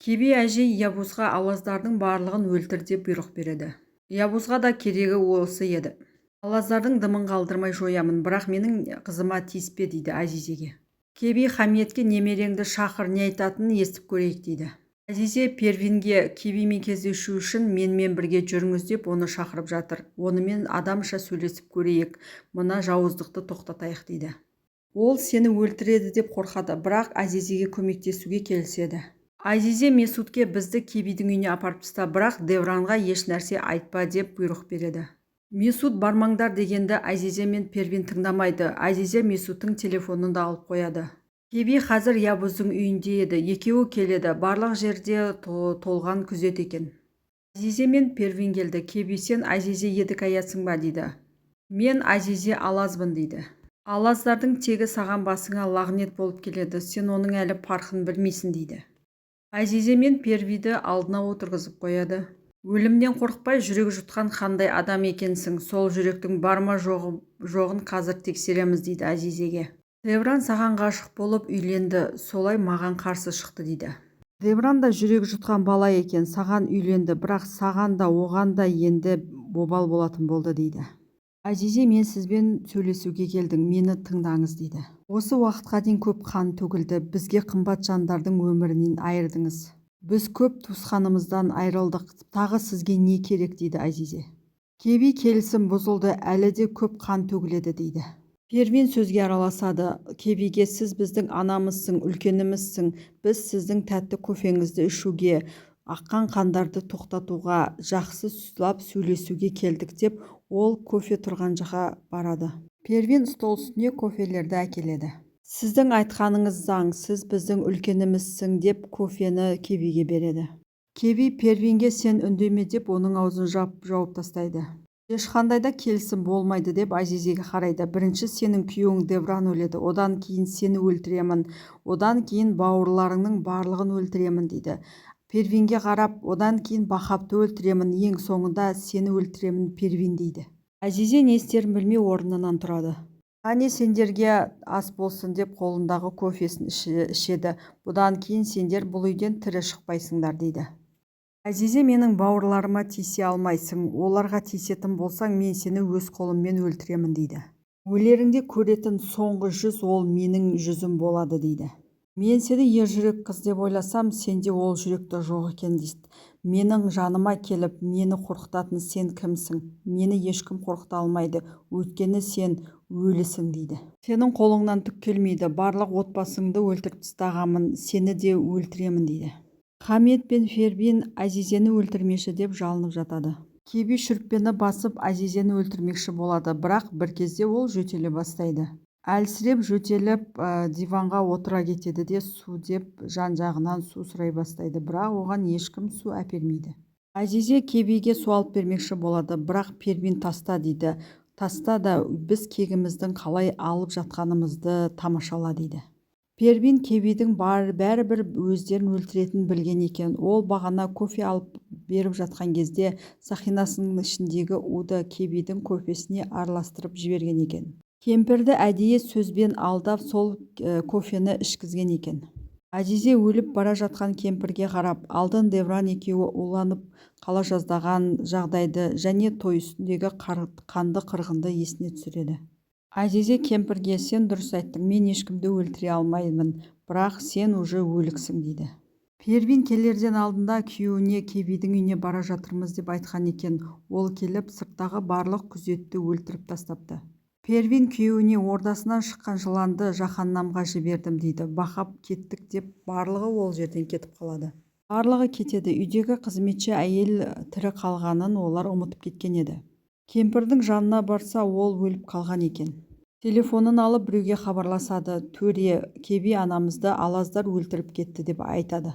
Кеби әжей Ябузға алаздардың барлығын өлтір деп бұйрық береді. Ябузға да керегі осы еді. Алаздардың дымын қалдырмай жоямын, бірақ менің қызыма тиіспе дейді Азизеге. Кеби Хамиетке немереңді шақыр, не айтатынын естіп көрейік дейді. Азизе Первинге Кебимен кездесу үшін менімен бірге жүріңіз деп оны шақырып жатыр. Онымен адамша сөйлесіп көрейік, мына жауыздықты тоқтатайық дейді. Ол сені өлтіреді деп қорқады, бірақ Азизеге көмектесуге келіседі. Азизе Месутке бізді Кебидің үйіне апарып таста, бірақ Девранға еш нәрсе айтпа деп бұйрық береді. Месут бармаңдар дегенді Азизе мен Первин тыңдамайды. Азизе Месуттың телефонын да алып қояды. Кеби қазір Ябуздың үйінде еді. Екеуі келеді. Барлық жерде толған күзет екен. Азизе мен Первин келді. Кеби, сен Азизе едік аясың ба дейді. Мен Азизе Алазбын дейді. Алаздардың тегі саған басыңа лағнет болып келеді. Сен оның әлі парқын білмейсің дейді. Азизе мен Первиді алдына отырғызып қояды. Өлімнен қорықпай жүрек жұтқан қандай адам екенсің, сол жүректің бар ма жоғын қазір тексереміз дейді Азизеге. Девран саған ғашық болып үйленді, солай маған қарсы шықты дейді. Девран да жүрек жұтқан бала екен, саған үйленді, бірақ саған да оған да енді бобал болатын болды дейді. Азизе, мен сізбен сөйлесуге келдім, мені тыңдаңыз дейді. Осы уақытқа дейін көп қан төгілді, бізге қымбат жандардың өмірінен айырдыңыз. Біз көп туысқанымыздан айрылдық, тағы сізге не керек дейді Азизе. Кеби келісім бұзылды, әлі де көп қан төгіледі дейді. Первин сөзге араласады. Кебиге, сіз біздің анамызсың, үлкенімізсің, біз сіздің тәтті кофеңізді ішуге, аққан қандарды тоқтатуға, жақсы сылап сөйлесуге келдік деп, ол кофе тұрған жаққа барады. Первин стол үстіне кофелерді әкеледі. Сіздің айтқаныңыз заң, сіз біздің үлкенімізсің деп кофені Кебиге береді. Кеби Первинге сен үндеме деп оның аузын жауып тастайды. Ешқандай да келісім болмайды деп Азизеге қарайды. Бірінші сенің күйеуің Девран өледі, одан кейін сені өлтіремін, одан кейін бауырларыңның барлығын өлтіремін дейді. Первинге қарап, одан кейін Бахапты өлтіремін, ең соңында сені өлтіремін Первин дейді. Азизе не істерін білмей орнынан тұрады. Қане сендерге ас болсын деп қолындағы кофесін ішеді. Бұдан кейін сендер бұл үйден тірі шықпайсыңдар дейді. Азизе, менің бауырларыма тисе алмайсың, оларға тисетін болсаң мен сені өз қолыммен өлтіремін дейді. Өлеріңде көретін соңғы жүз ол менің жүзім болады дейді. Мен сені ержүрек қыз деп ойласам, сенде ол жүректі жоқ екен дейді. Менің жаныма келіп, мені қорқытатын сен кімсің? Мені ешкім қорқыта алмайды, өйткені сен өлісің дейді. Сенің қолыңнан түк келмейді, барлық отбасыңды өлтіріп тастағанмын, сені де өлтіремін дейді. Хамиет пен Первин Азизені өлтірмеші деп жалынып жатады. Кеби шүріппені басып Азизені өлтірмекші болады, бірақ бір кезде ол жөтеле бастайды. Әлсіреп жөтеліп диванға отыра кетеді де су деп жан-жағынан су сұрай бастайды, бірақ оған ешкім су әпермейді. Азизе Кебиге су алып бермекші болады, бірақ Первин таста дейді. Таста да біз кегіміздің қалай алып жатқанымызды тамашала дейді. Первин Кебидің бәрібір өздерін өлтіретін білген екен. Ол бағана кофе алып беріп жатқан кезде сақинасының ішіндегі уды Кебидің кофесіне араластырып жіберген екен. Кемпірді әдейі сөзбен алдап сол кофені ішкізген екен. Азизе өліп бара жатқан кемпірге қарап, алдын Девран екеуі уланып қала жаздаған жағдайды және той үстіндегі қанды қырғынды есіне түсіреді. Азизе кемпірге, сен дұрыс айттың, мен ешкімді өлтіре алмаймын, бірақ сен уже өліксің дейді. Первин келерден алдында күйеуіне Кебидің үйіне бара жатырмыз деп айтқан екен. Ол келіп сырттағы барлық күзетті өлтіріп тастапты. Первин күйеуіне ордасынан шыққан жыланды жаһаннамға жібердім дейді. Бахап кеттік деп барлығы ол жерден кетіп қалады. Барлығы кетеді. Үйдегі қызметші әйел тірі қалғанын олар ұмытып кеткен еді. Кемпірдің жанына барса, ол өліп қалған екен. Телефонын алып біреуге хабарласады. Төре, Кеби анамызды алаздар өлтіріп кетті деп айтады.